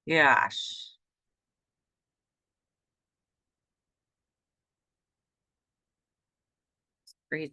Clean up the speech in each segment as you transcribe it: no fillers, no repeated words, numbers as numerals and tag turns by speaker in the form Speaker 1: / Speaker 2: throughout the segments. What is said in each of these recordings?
Speaker 1: Gosh. Crazy.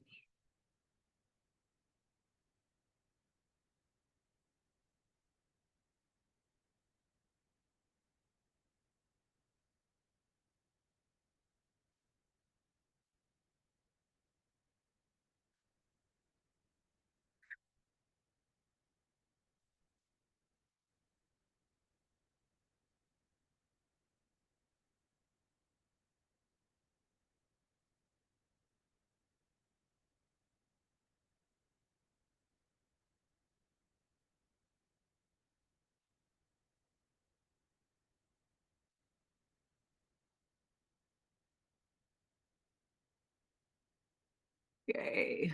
Speaker 1: Okay.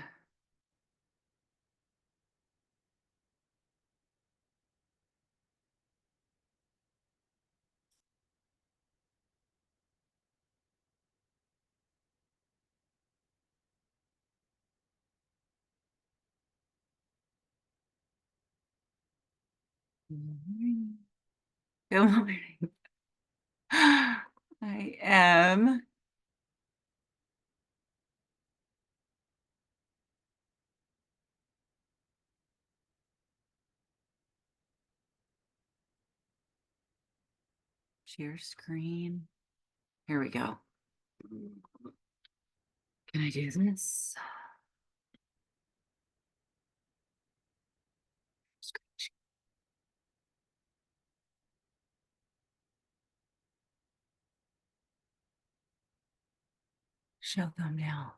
Speaker 1: Good morning. Good morning. I am share screen. Here we go. Can I do this? Show thumbnail.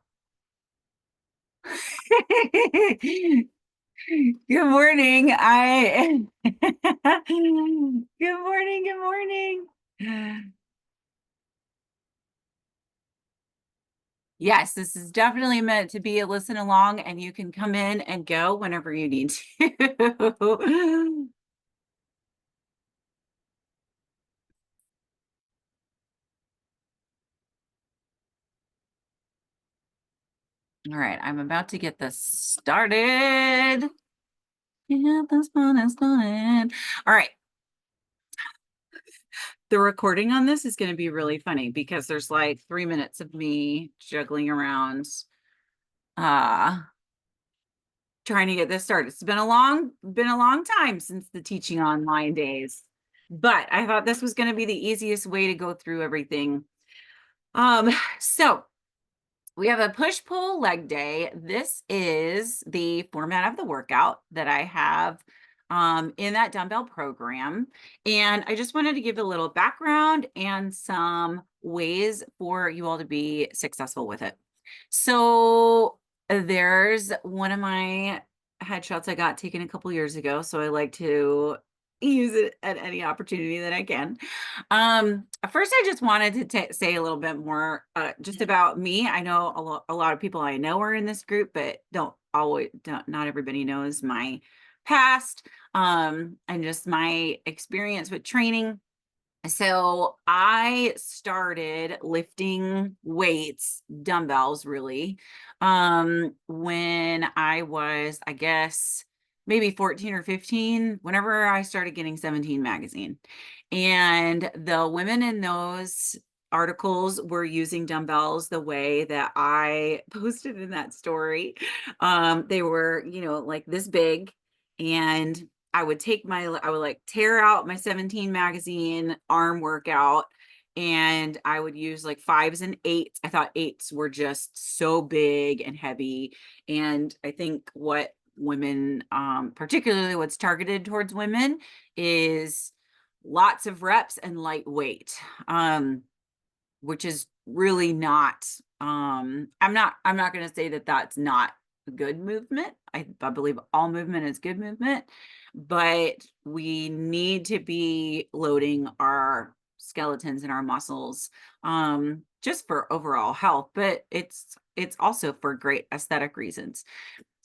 Speaker 1: Good morning. Good morning. Good morning. Yes, this is definitely meant to be a listen along, and you can come in and go whenever you need to. All right, I'm about to get this started. Get this one started. All right. The recording on this is going to be really funny because there's like 3 minutes of me juggling around trying to get this started. It's been a long time since the teaching online days, but I thought this was going to be the easiest way to go through everything. So we have a push-pull leg day. This is the format of the workout that I have in that dumbbell program. And I just wanted to give a little background and some ways for you all to be successful with it. So there's one of my headshots I got taken a couple years ago. So I like to use it at any opportunity that I can. First, I just wanted to say a little bit more just about me. I know a lot of people I know are in this group, but not everybody knows my past and just my experience with training. So I started lifting weights, dumbbells really, when I was, I guess, maybe 14 or 15, whenever I started getting 17 magazine. And the women in those articles were using dumbbells the way that I posted in that story. They were, like this big, and I would like tear out my 17 magazine arm workout, and I would use like 5s and 8s. I thought 8s were just so big and heavy. And I think what women, particularly what's targeted towards women, is lots of reps and lightweight, which is really not, I'm not going to say that that's not good movement. I believe all movement is good movement, but we need to be loading our skeletons and our muscles, just for overall health, but it's also for great aesthetic reasons.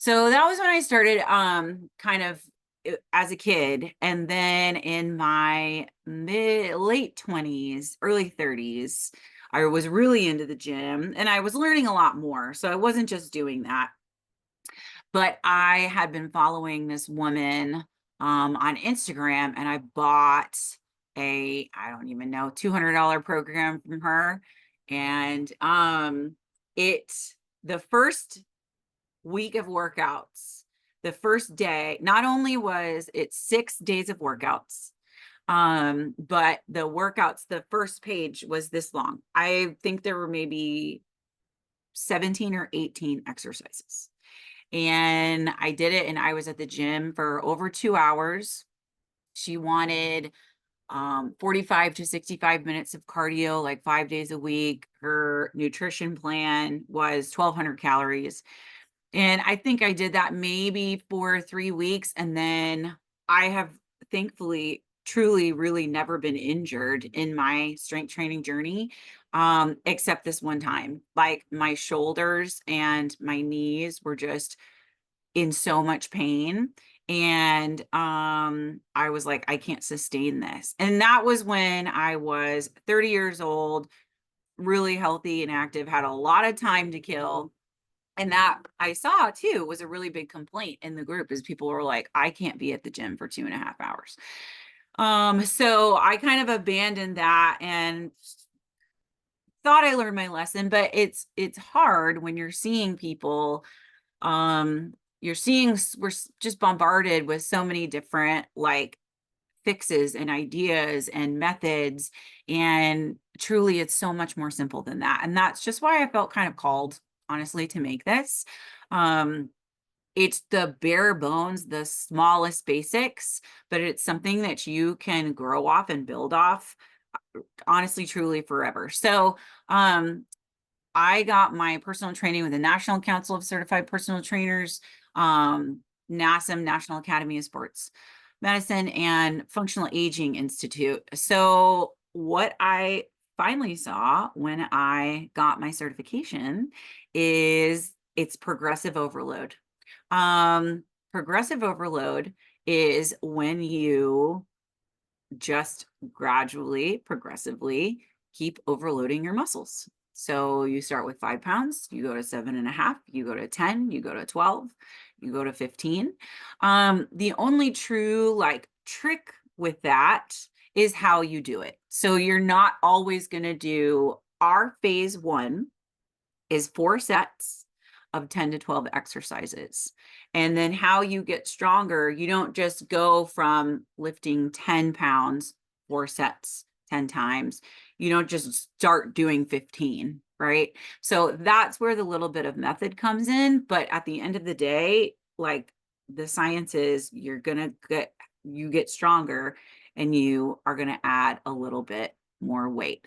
Speaker 1: So that was when I started, kind of as a kid. And then in my late 20s, early 30s, I was really into the gym and I was learning a lot more. So I wasn't just doing that, but I had been following this woman on Instagram, and I bought I don't even know, $200 program from her. And it the first week of workouts, the first day, not only was it 6 days of workouts, but the workouts, the first page was this long. I think there were maybe 17 or 18 exercises. And I did it, and I was at the gym for over 2 hours. She wanted 45 to 65 minutes of cardio, like 5 days a week. Her nutrition plan was 1,200 calories. And I think I did that maybe for 3 weeks. And then I have thankfully, truly, really never been injured in my strength training journey, except this one time. Like my shoulders and my knees were just in so much pain. And I was like, I can't sustain this. And that was when I was 30 years old, really healthy and active, had a lot of time to kill. And that I saw too was a really big complaint in the group, is people were like, I can't be at the gym for 2.5 hours. So I kind of abandoned that and thought I learned my lesson, but it's hard when you're seeing people, you're seeing, we're just bombarded with so many different like fixes and ideas and methods. And truly, it's so much more simple than that. And that's just why I felt kind of called, honestly, to make this. It's the bare bones, the smallest basics, but it's something that you can grow off and build off, honestly, truly forever. So, I got my personal training with the National Council of Certified Personal Trainers, NASM, National Academy of Sports Medicine, and Functional Aging Institute. So what I finally saw when I got my certification is it's progressive overload. Progressive overload is when you just gradually, progressively keep overloading your muscles. So you start with 5 pounds, you go to 7.5, you go to 10, you go to 12, you go to 15. The only true like trick with that is how you do it. So you're not always going to do, our phase 1 is 4 sets of 10 to 12 exercises. And then how you get stronger, you don't just go from lifting 10 pounds, 4 sets, 10 times. You don't just start doing 15, right? So that's where the little bit of method comes in. But at the end of the day, like the science is you get stronger and you are going to add a little bit more weight.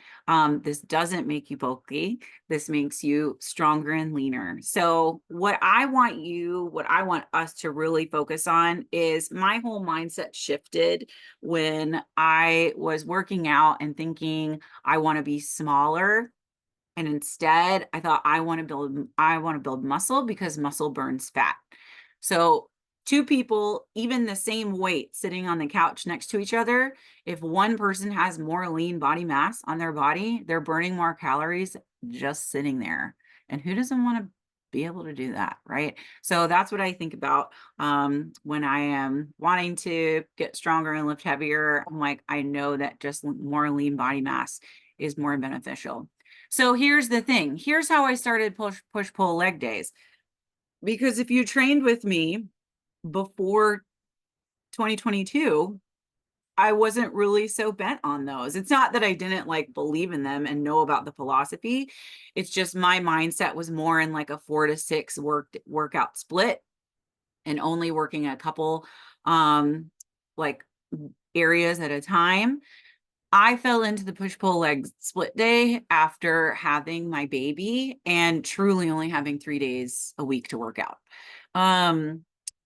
Speaker 1: This doesn't make you bulky. This makes you stronger and leaner. So what I want us to really focus on is my whole mindset shifted when I was working out and thinking I want to be smaller. And instead I thought I want to build muscle because muscle burns fat. So 2 people, even the same weight, sitting on the couch next to each other, if one person has more lean body mass on their body, they're burning more calories just sitting there. And who doesn't want to be able to do that, right? So that's what I think about when I am wanting to get stronger and lift heavier. I'm like, I know that just more lean body mass is more beneficial. So here's the thing. Here's how I started push pull leg days. Because if you trained with me before 2022, I wasn't really so bent on those. It's not that I didn't like believe in them and know about the philosophy. It's just my mindset was more in like a 4 to 6 workout split and only working a couple like areas at a time. I fell into the push pull leg split day after having my baby and truly only having 3 days a week to work out.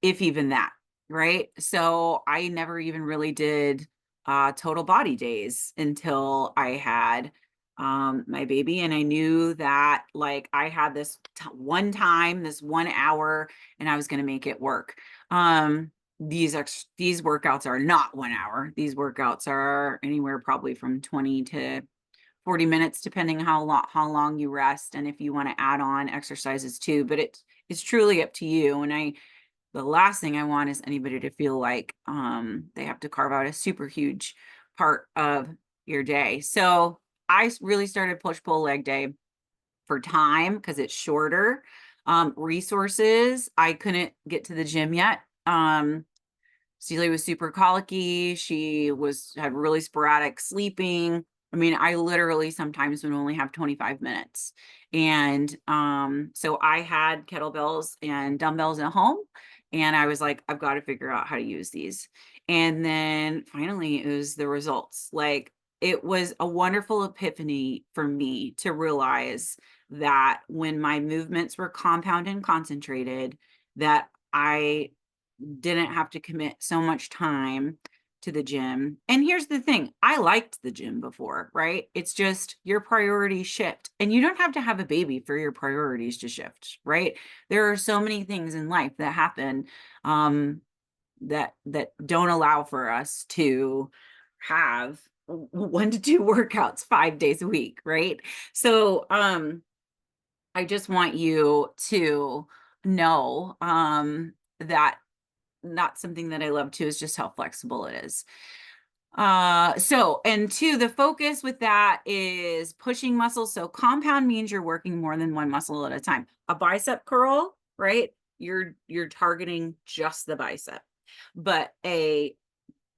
Speaker 1: If even that, right? So I never even really did total body days until I had my baby. And I knew that like I had this one time, this 1 hour, and I was going to make it work. These workouts are not 1 hour. These workouts are anywhere probably from 20 to 40 minutes, depending how long you rest and if you want to add on exercises too. But it's truly up to you. And the last thing I want is anybody to feel like they have to carve out a super huge part of your day. So I really started push-pull leg day for time because it's shorter. Resources, I couldn't get to the gym yet. Celia was super colicky. She had really sporadic sleeping. I mean, I literally sometimes would only have 25 minutes. And so I had kettlebells and dumbbells at home. And I was like, I've got to figure out how to use these. And then finally, it was the results. Like, it was a wonderful epiphany for me to realize that when my movements were compound and concentrated, that I didn't have to commit so much time to the gym. And here's the thing, I liked the gym before, right? It's just your priorities shift, and you don't have to have a baby for your priorities to shift, right? There are so many things in life that happen that don't allow for us to have 1 to 2 workouts 5 days a week, right? So I just want you to know that not something that I love too is just how flexible it is. And two, the focus with that is pushing muscles. So compound means you're working more than one muscle at a time. A bicep curl, right? You're targeting just the bicep. But a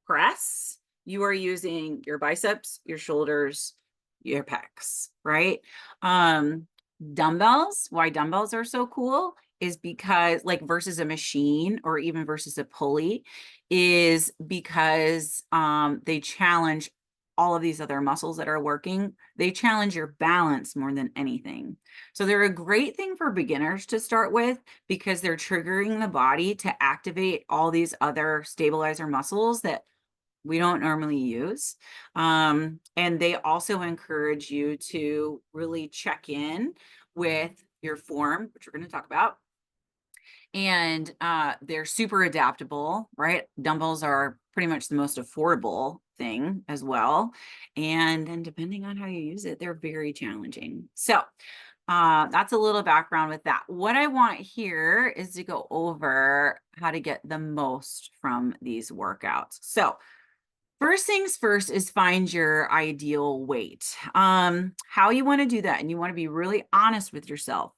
Speaker 1: press, you are using your biceps, your shoulders, your pecs, right? Dumbbells, why dumbbells are so cool is because, like, versus a machine or even versus a pulley, is because they challenge all of these other muscles that are working. They challenge your balance more than anything. So they're a great thing for beginners to start with because they're triggering the body to activate all these other stabilizer muscles that we don't normally use. And they also encourage you to really check in with your form, which we're going to talk about. And they're super adaptable, right? Dumbbells are pretty much the most affordable thing as well. And then depending on how you use it, they're very challenging. So that's a little background with that. What I want here is to go over how to get the most from these workouts. So first things first is find your ideal weight. How you want to do that, and you want to be really honest with yourself,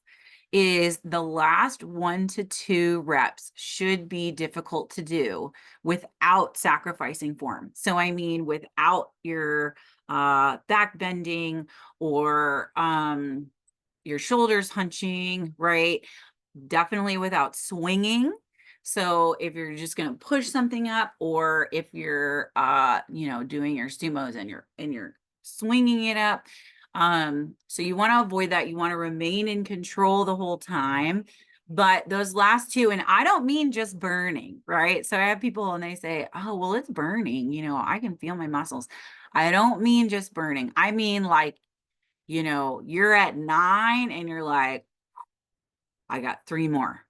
Speaker 1: is the last 1 to 2 reps should be difficult to do without sacrificing form. So I mean, without your back bending or your shoulders hunching, right? Definitely without swinging. So if you're just going to push something up, or if you're doing your sumos and you're swinging it up, so you want to avoid that. You want to remain in control the whole time. But those last two, and I don't mean just burning, right? So I have people and they say, oh, well, it's burning, I can feel my muscles. I don't mean just burning. I mean, like, you're at 9 and you're like, I got 3 more.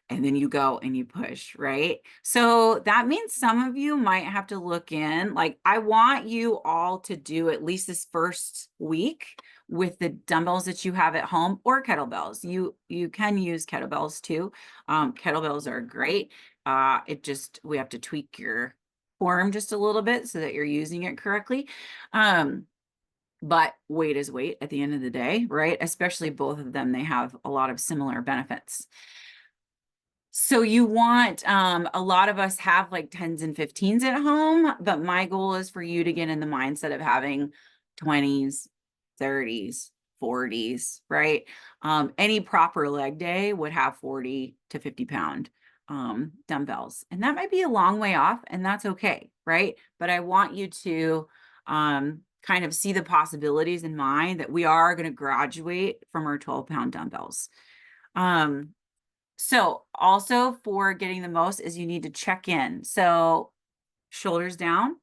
Speaker 1: And then you go and you push, right? So that means some of you might have to look in. Like, I want you all to do at least this first week with the dumbbells that you have at home, or kettlebells. You can use kettlebells too. Kettlebells are great. We have to tweak your form just a little bit so that you're using it correctly. But weight is weight at the end of the day, right? Especially both of them, they have a lot of similar benefits. So you want, a lot of us have like 10s and 15s at home, but my goal is for you to get in the mindset of having 20s, 30s, 40s, right? Any proper leg day would have 40 to 50 pound dumbbells. And that might be a long way off, and that's okay, right? But I want you to kind of see the possibilities in mind that we are going to graduate from our 12-pound dumbbells. So also for getting the most is you need to check in. So shoulders down.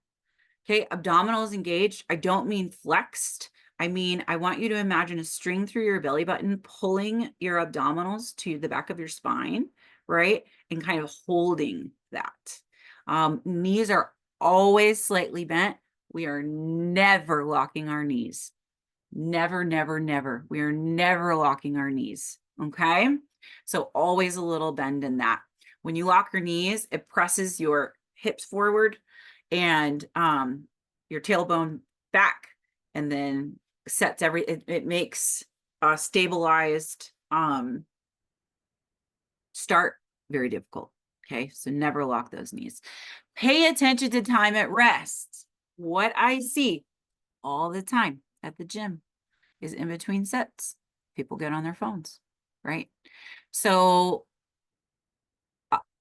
Speaker 1: Okay, abdominals engaged. I don't mean flexed. I mean, I want you to imagine a string through your belly button, pulling your abdominals to the back of your spine, right? And kind of holding that. Knees are always slightly bent. We are never locking our knees. Never, never, never. We are never locking our knees. Okay. So always a little bend in that. When you lock your knees, it presses your hips forward, and your tailbone back, and then sets it makes a stabilized start very difficult. Okay, so never lock those knees. Pay attention to time at rest. What I see all the time at the gym is in between sets, people get on their phones, right? So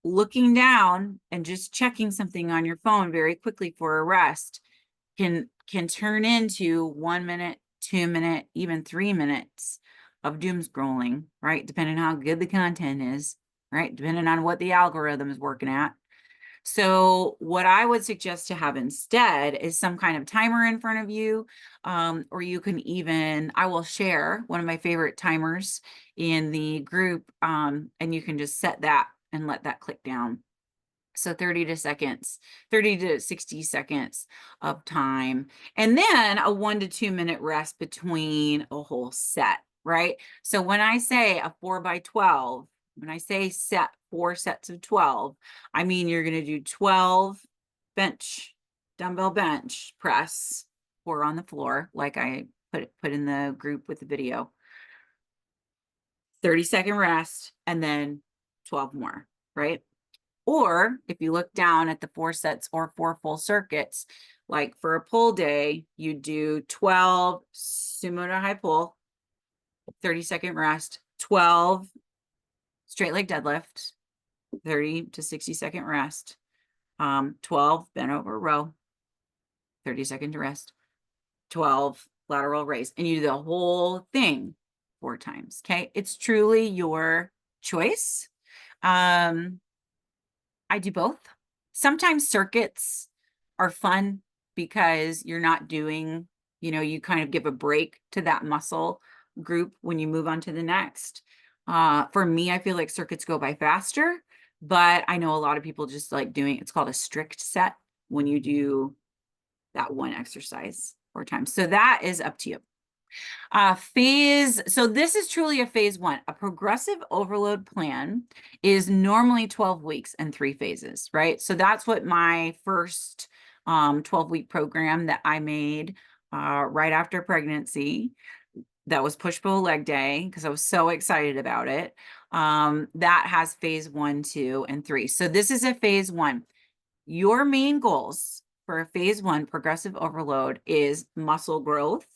Speaker 1: looking down and just checking something on your phone very quickly for a rest can turn into 1 minute, 2 minute, even 3 minutes of doom scrolling, right? Depending on how good the content is, right? Depending on what the algorithm is working at. So what I would suggest to have instead is some kind of timer in front of you, or you can even, I will share one of my favorite timers in the group, and you can just set that and let that click down. So 30 to 60 seconds of time. And then a 1 to 2 minute rest between a whole set, right? So when I say a 4x12, when I say set 4 sets of 12, I mean you're going to do 12 dumbbell bench press, or on the floor, like I put in the group with the video. 30-second rest, and then 12 more, right? Or if you look down at the 4 sets or 4 full circuits, like for a pull day, you do 12 sumo to high pull, 30-second rest, 12 straight leg deadlift, 30 to 60-second rest, 12 bent over row, 30-second rest, 12 lateral raise, and you do the whole thing 4 times. Okay, it's truly your choice. I do both. Sometimes circuits are fun because you're not doing, you kind of give a break to that muscle group when you move on to the next. For me, I feel like circuits go by faster, but I know a lot of people just like doing, it's called a strict set when you do that one exercise 4 times. So that is up to you. So this is truly a phase 1. A progressive overload plan is normally 12 weeks and 3 phases, right? So that's what my first 12-week program that I made right after pregnancy, that was push-pull leg day, because I was so excited about it. That has phase 1, 2, and 3. So this is a phase 1. Your main goals for a phase 1 progressive overload is muscle growth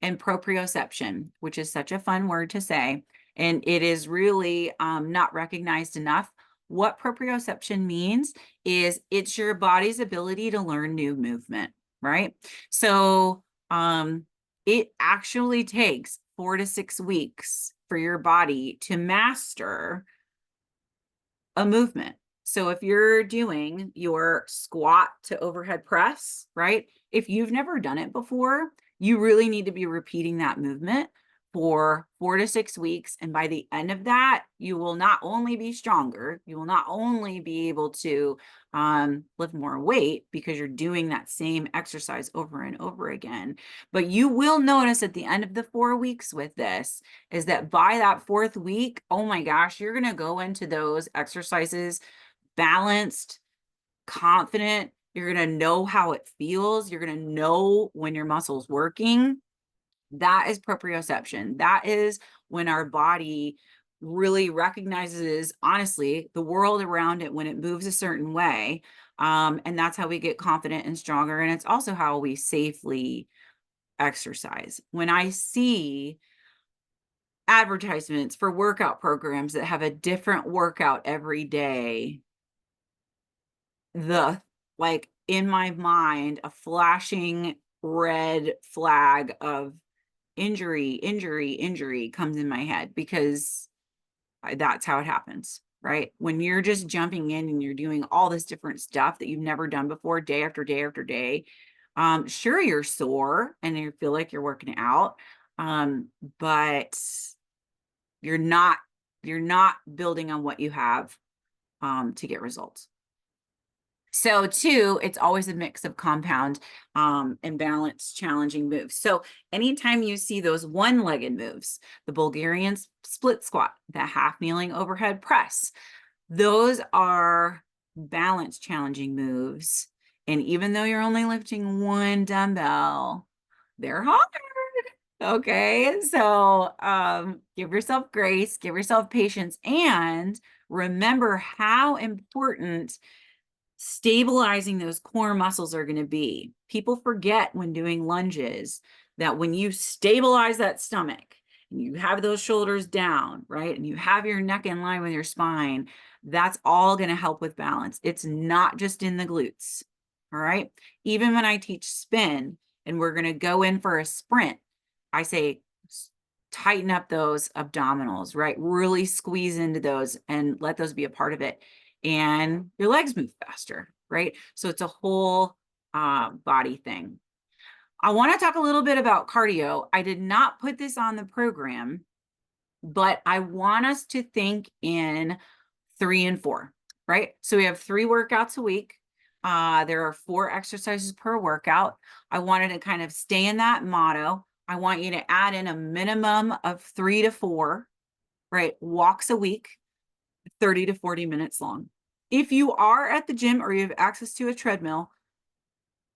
Speaker 1: and proprioception, which is such a fun word to say. And it is really not recognized enough. What proprioception means is it's your body's ability to learn new movement, right? So it actually takes 4 to 6 weeks for your body to master a movement. So if you're doing your squat to overhead press, right? If you've never done it before, you really need to be repeating that movement for 4 to 6 weeks. And by the end of that, you will not only be stronger, you will not only be able to lift more weight because you're doing that same exercise over and over again, but you will notice at the end of the 4 weeks with this is that by that 4th week, oh my gosh, you're going to go into those exercises balanced, confident. You're going to know how it feels. You're going to know when your muscle's working. That is proprioception. That is when our body really recognizes, honestly, the world around it when it moves a certain way. And that's how we get confident and stronger. And it's also how we safely exercise. When I see advertisements for workout programs that have a different workout every day, like in my mind, a flashing red flag of injury comes in my head, because that's how it happens, right? When you're just jumping in and you're doing all this different stuff that you've never done before, day after day after day, sure, you're sore and you feel like you're working out, but you're not building on what you have to get results. So 2, it's always a mix of compound and balance challenging moves. So anytime you see those one-legged moves, the Bulgarian split squat, the half kneeling overhead press, those are balance challenging moves. And even though you're only lifting one dumbbell, they're hard. Okay. So give yourself grace, give yourself patience, and remember how important stabilizing those core muscles are going to be. People forget when doing lunges that when you stabilize that stomach and you have those shoulders down, right? And you have your neck in line with your spine, that's all going to help with balance. It's not just in the glutes. All right. Even when I teach spin and we're going to go in for a sprint, I say, tighten up those abdominals, right? Really squeeze into those and let those be a part of it. And your legs move faster, right? So it's a whole body thing. I want to talk a little bit about cardio. I did not put this on the program, but I want us to think in 3 and 4, right? So we have 3 workouts a week. There are 4 exercises per workout. I wanted to kind of stay in that motto. I want you to add in a minimum of 3 to 4, right? Walks a week, 30 to 40 minutes long. If you are at the gym or you have access to a treadmill,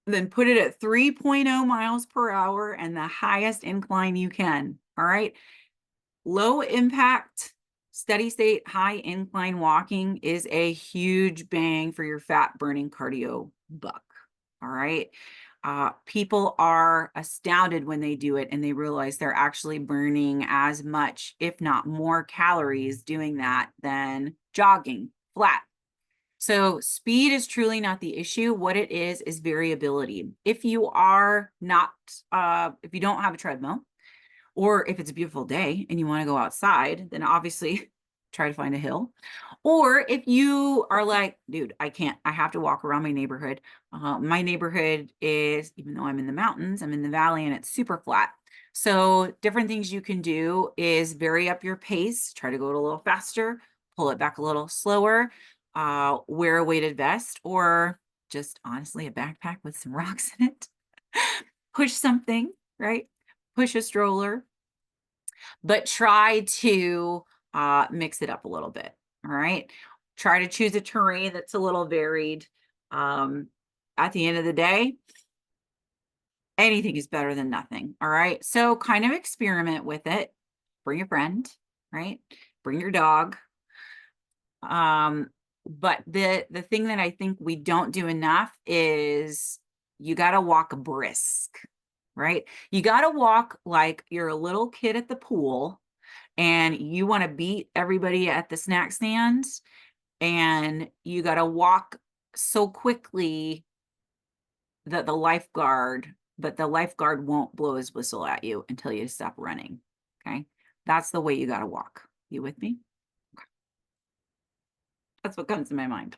Speaker 1: then put it at 3.0 miles per hour and the highest incline you can. All right. Low impact, steady state, high incline walking is a huge bang for your fat burning cardio buck. All right. People are astounded when they do it and they realize they're actually burning as much, if not more calories doing that than jogging flat. So speed is truly not the issue. What it is variability. If you are not, if you don't have a treadmill, or if it's a beautiful day and you want to go outside, then obviously try to find a hill. Or if you are like, dude, I can't, I have to walk around my neighborhood. My neighborhood is, even though I'm in the mountains, I'm in the valley and it's super flat. So different things you can do is vary up your pace, try to go a little faster, pull it back a little slower, wear a weighted vest, or just honestly a backpack with some rocks in it. Push something, right? Push a stroller, but try to mix it up a little bit. All right. Try to choose a terrain that's a little varied. At the end of the day, anything is better than nothing. All right. So kind of experiment with it. Bring a friend, right? Bring your dog. But the thing that I think we don't do enough is you got to walk brisk, right? You got to walk like you're a little kid at the pool and you want to beat everybody at the snack stands, and you got to walk so quickly that the lifeguard won't blow his whistle at you until you stop running. Okay. That's the way you got to walk. You with me? That's what comes to my mind.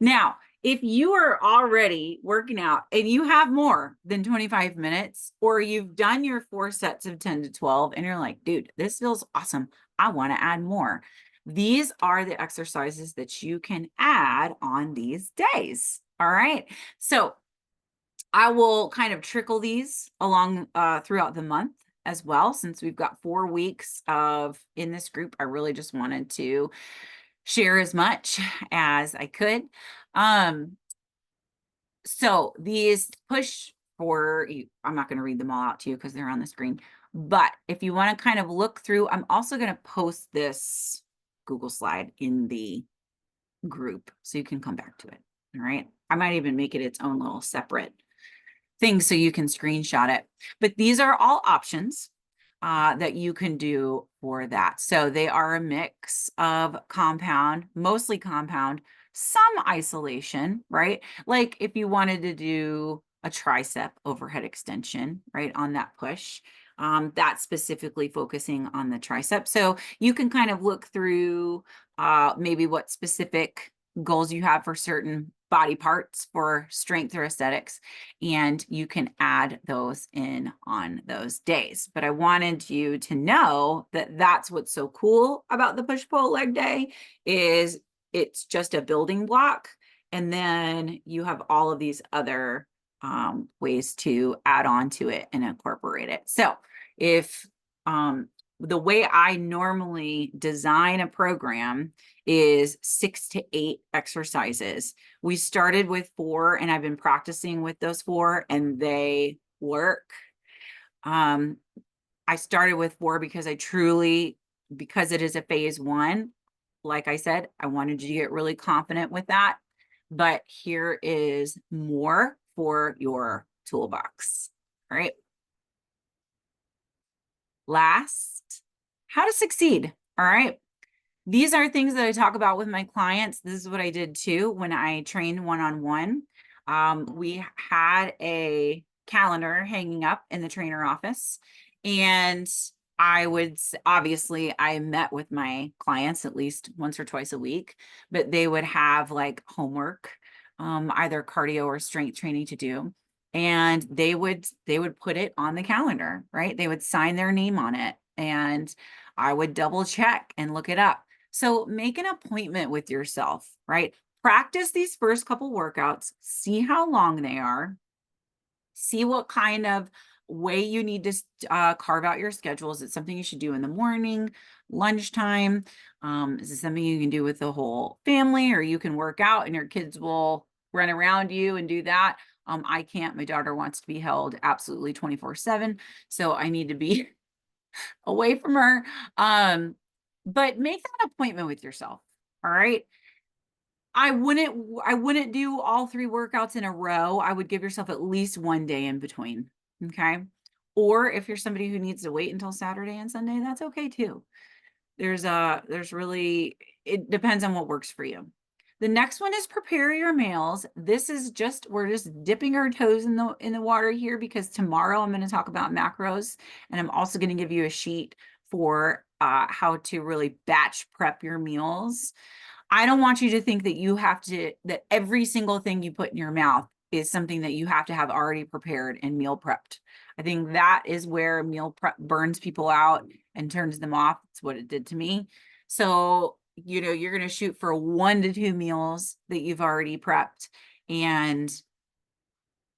Speaker 1: Now, if you are already working out and you have more than 25 minutes, or you've done your 4 sets of 10 to 12 and you're like, dude, this feels awesome, I want to add more. These are the exercises that you can add on these days. All right. So I will kind of trickle these along throughout the month as well. Since we've got 4 weeks of in this group, I really just wanted to share as much as I could. So these push for, I'm not going to read them all out to you because they're on the screen, but if you want to kind of look through, I'm also going to post this Google slide in the group so you can come back to it. All right. I might even make it its own little separate thing so you can screenshot it. But these are all options that you can do for that. So they are a mix of compound, mostly compound, some isolation, right? Like if you wanted to do a tricep overhead extension, right, on that push, that's specifically focusing on the tricep. So you can kind of look through maybe what specific goals you have for certain body parts for strength or aesthetics, and you can add those in on those days. But I wanted you to know that that's what's so cool about the push-pull leg day is it's just a building block, and then you have all of these other ways to add on to it and incorporate it. So if the way I normally design a program is 6 to 8 exercises. We started with 4 and I've been practicing with those 4 and they work. I started with 4 because because it is a phase 1, like I said, I wanted you to get really confident with that. But here is more for your toolbox. All right. Last, how to succeed. All right. These are things that I talk about with my clients. This is what I did too when I trained one-on-one. We had a calendar hanging up in the trainer office, and obviously I met with my clients at least once or twice a week, but they would have like homework, either cardio or strength training to do. And they would put it on the calendar, right? They would sign their name on it, and I would double check and look it up. So make an appointment with yourself, right? Practice these first couple workouts, see how long they are, see what kind of way you need to carve out your schedule. Is it something you should do in the morning, lunchtime? Is it something you can do with the whole family, or you can work out and your kids will run around you and do that? I can't. My daughter wants to be held absolutely 24/7. So I need to be away from her. But make that appointment with yourself. All right. I wouldn't do all 3 workouts in a row. I would give yourself at least 1 day in between. Okay. Or if you're somebody who needs to wait until Saturday and Sunday, that's okay too. There's really, it depends on what works for you. The next one is prepare your meals. This is we're just dipping our toes in the water here, because tomorrow I'm going to talk about macros, and I'm also going to give you a sheet for how to really batch prep your meals. I don't want you to think that every single thing you put in your mouth is something that you have to have already prepared and meal prepped. I think that is where meal prep burns people out and turns them off. It's what it did to me. So, you're going to shoot for 1 to 2 meals that you've already prepped, and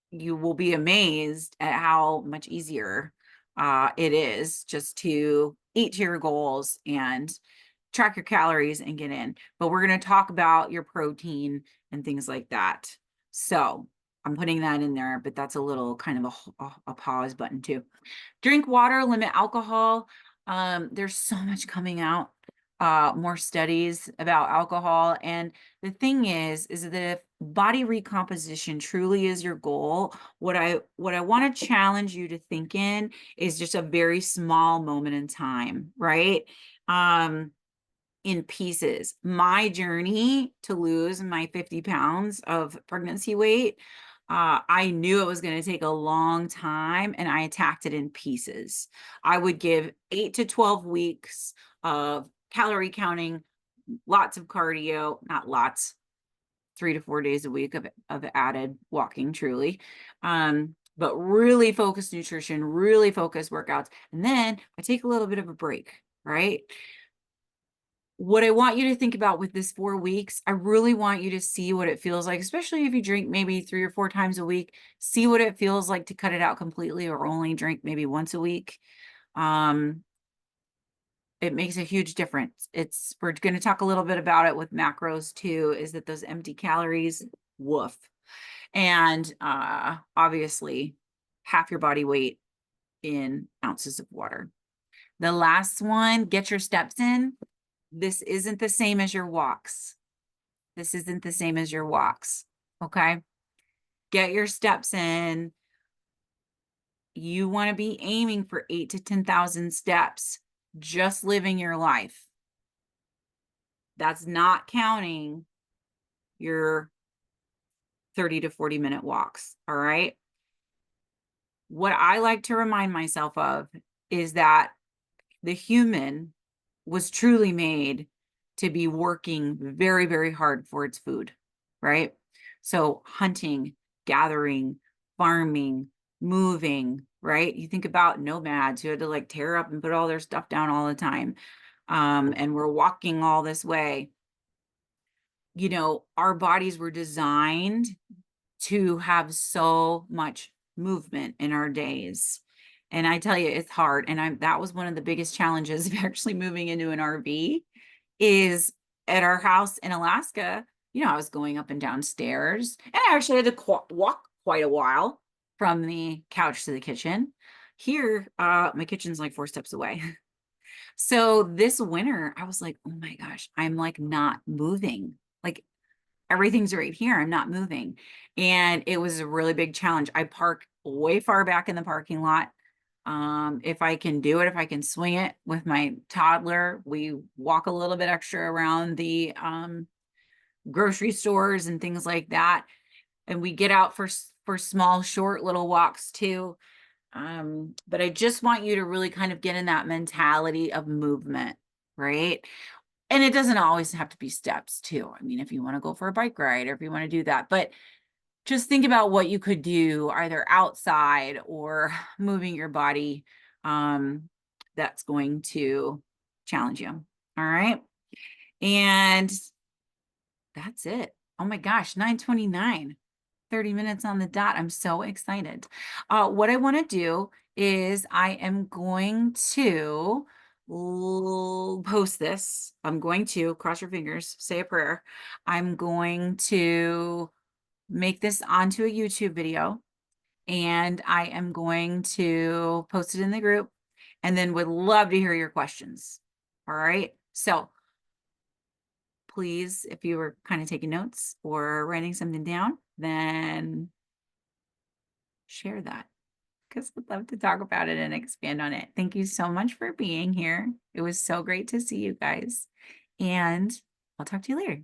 Speaker 1: you will be amazed at how much easier it is just to eat to your goals and track your calories and get in. But we're going to talk about your protein and things like that. So I'm putting that in there, but that's a little kind of a pause button too. Drink water, limit alcohol. There's so much coming out, more studies about alcohol. And the thing is that if body recomposition truly is your goal, what I want to challenge you to think in is just a very small moment in time, right? In pieces. My journey to lose my 50 pounds of pregnancy weight, I knew it was going to take a long time, and I attacked it in pieces. I would give 8 to 12 weeks of calorie counting, lots of cardio, not lots, 3 to 4 days a week of added walking, truly. But really focused nutrition, really focused workouts. And then I take a little bit of a break, right? What I want you to think about with this 4 weeks, I really want you to see what it feels like, especially if you drink maybe 3 or 4 times a week, see what it feels like to cut it out completely or only drink maybe once a week. It makes a huge difference. We're going to talk a little bit about it with macros too, is that those empty calories, woof. And obviously half your body weight in ounces of water. The last one, get your steps in. This isn't the same as your walks. This isn't the same as your walks. Okay. Get your steps in. You want to be aiming for 8 to 10,000 steps, just living your life. That's not counting your 30 to 40 minute walks. All right. What I like to remind myself of is that the human was truly made to be working very, very hard for its food, right? So hunting, gathering, farming, moving, right? You think about nomads who had to like tear up and put all their stuff down all the time. And we're walking all this way. Our bodies were designed to have so much movement in our days. And I tell you, it's hard. And that was one of the biggest challenges of actually moving into an RV is at our house in Alaska. I was going up and down stairs, and I actually had to walk quite a while from the couch to the kitchen. Here, my kitchen's like 4 steps away. So this winter, I was like, oh my gosh, I'm like not moving. Like everything's right here. I'm not moving. And it was a really big challenge. I park way far back in the parking lot. If I can do it, if I can swing it with my toddler, we walk a little bit extra around the grocery stores and things like that. And we get out for small, short little walks too. But I just want you to really kind of get in that mentality of movement, right? And it doesn't always have to be steps too. I mean, if you want to go for a bike ride or if you want to do that, but just think about what you could do either outside or moving your body that's going to challenge you. All right. And that's it. Oh my gosh, 9:29. 30 minutes on the dot. I'm so excited. What I want to do is I am going to post this. I'm going to cross your fingers, say a prayer. I'm going to make this onto a YouTube video, and I am going to post it in the group, and then would love to hear your questions. All right. So please, if you were kind of taking notes or writing something down, then share that because I'd love to talk about it and expand on it. Thank you so much for being here. It was so great to see you guys. And I'll talk to you later.